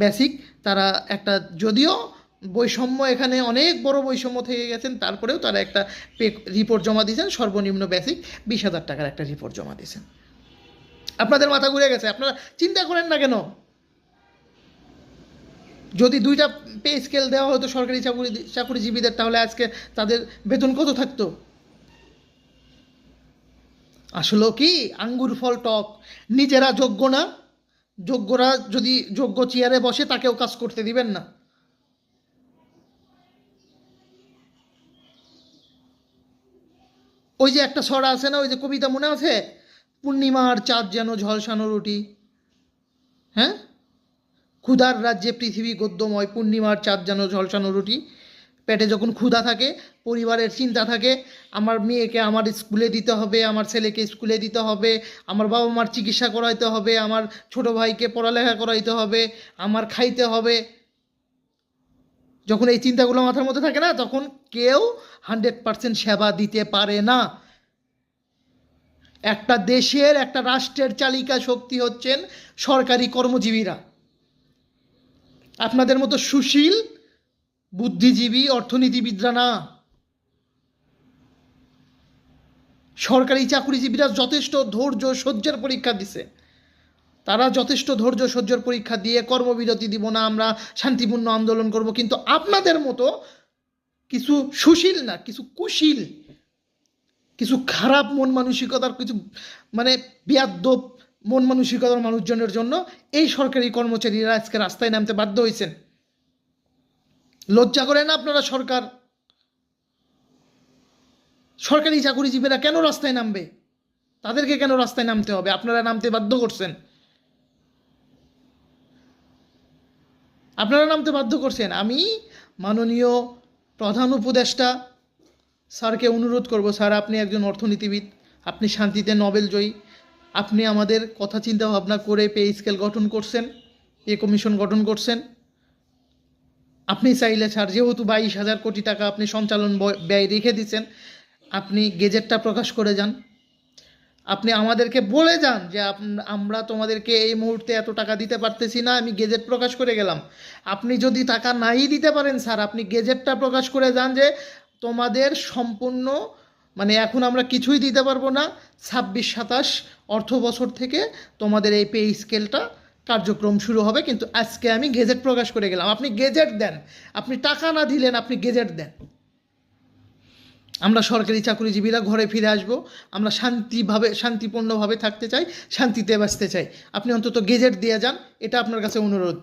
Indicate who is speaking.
Speaker 1: Basic, তারা একটা, যদিও বৈষম্য এখানে অনেক বড় বৈষম্য থেকে গেছেন, তারপরেও তারা একটা রিপোর্ট জমা দিয়েছেন, সর্বনিম্ন বেসিক 20,000 টাকার একটা রিপোর্ট জমা দিয়েছেন। আপনাদের মাথা ঘুরে গেছে, আপনারা চিন্তা করেন না কেন? যদি 2টা পে স্কেল দেওয়া হতো সরকারি চাকুরিজীবীদের, তাহলে আজকে তাদের বেতন কত থাকতো? আসলে কি আঙ্গুর ফল টক, নিজেরা যোগ্য না, যোগ্যরা যদি যোগ্য চেয়ারে বসে তাকেও কাজ করতে দিবেন না। ওই যে একটা ছড়া আছে না, ওই যে কবিতা মনে আছে, পূর্ণিমার চাঁদ যেন ঝলসানো রুটি, হ্যাঁ, ক্ষুধার রাজ্যে পৃথিবী গদ্যময়, পূর্ণিমার চাঁদ যেন ঝলসানো রুটি। পেটে যখন ক্ষুধা থাকে, পরিবারের চিন্তা থাকে, আমার মেয়েকে আমার স্কুলে দিতে হবে, আমার ছেলেকে স্কুলে দিতে হবে, আমার বাবা মার চিকিৎসা করাইতে হবে, আমার ছোট ভাইকে পড়ালেখা করাইতে হবে, আমার খাইতে হবে, যখন এই চিন্তাগুলো মাথার মধ্যে থাকে না, তখন কেউ 100% সেবা দিতে পারে না। একটা দেশের, একটা রাষ্ট্রের চালিকা শক্তি হচ্ছেন সরকারি কর্মজীবীরা। আপনাদের মতো সুশীল বুদ্ধিজীবী অর্থনীতিবিদরা না। সরকারি চাকরিজীবীরা যথেষ্ট ধৈর্য সহ্যের পরীক্ষা দিছে, তারা যথেষ্ট ধৈর্য সহ্যের পরীক্ষা দিয়ে কর্মবিরতি দিব না, আমরা শান্তিপূর্ণ আন্দোলন করব, কিন্তু আপনাদের মতো কিছু সুশীল না, কিছু কুশীল, কিছু খারাপ মন মানসিকতার, কিছু মানে বেয়াদ্দপ মন মানসিকতার মানুষজনের জন্য এই সরকারি কর্মচারীরা আজকে রাস্তায় নামতে বাধ্য হয়েছেন। লজ্জা করে না আপনারা? সরকারি চাকরিজীবীরা কেন রাস্তায় নামবে? তাদেরকে কেন রাস্তায় নামতে হবে? আপনারা নামতে বাধ্য করছেন, আপনারা নামতে বাধ্য করছেন। আমি মাননীয় প্রধান উপদেষ্টা স্যারকে অনুরোধ করব, স্যার আপনি একজন অর্থনীতিবিদ, আপনি শান্তিতে নোবেল জয়ী, আপনি আমাদের কথা চিন্তা ভাবনা করে পে স্কেল গঠন করছেন, পে কমিশন গঠন করছেন। আপনি চাইলে স্যার, যেহেতু 22,000 কোটি টাকা আপনি সঞ্চালন ব্যয় রেখে দিচ্ছেন, আপনি গেজেটটা প্রকাশ করে যান, আপনি আমাদেরকে বলে যান যে আমরা তোমাদেরকে এই মুহূর্তে এত টাকা দিতে পারতেছি না, আমি গেজেট প্রকাশ করে গেলাম। আপনি যদি টাকা নাই দিতে পারেন স্যার, আপনি গেজেটটা প্রকাশ করে যান যে তোমাদের সম্পূর্ণ, মানে এখন আমরা কিছুই দিতে পারবো না, 26-27 অর্থ বছর থেকে তোমাদের এই পে স্কেলটা কার্যক্রম শুরু হবে, কিন্তু আজকে আমি গেজেট প্রকাশ করে গেলাম। আপনি গেজেট দেন, আপনি টাকা না দিলেন, আপনি গেজেট দেন। আমরা সরকারি চাকরিজীবীরা ঘরে ফিরে আসব, আমরা শান্তিপূর্ণভাবে থাকতে চাই, শান্তিতে বাঁচতে চাই। আপনি অন্তত গেজেট দিয়ে যান, এটা আপনার কাছে অনুরোধ।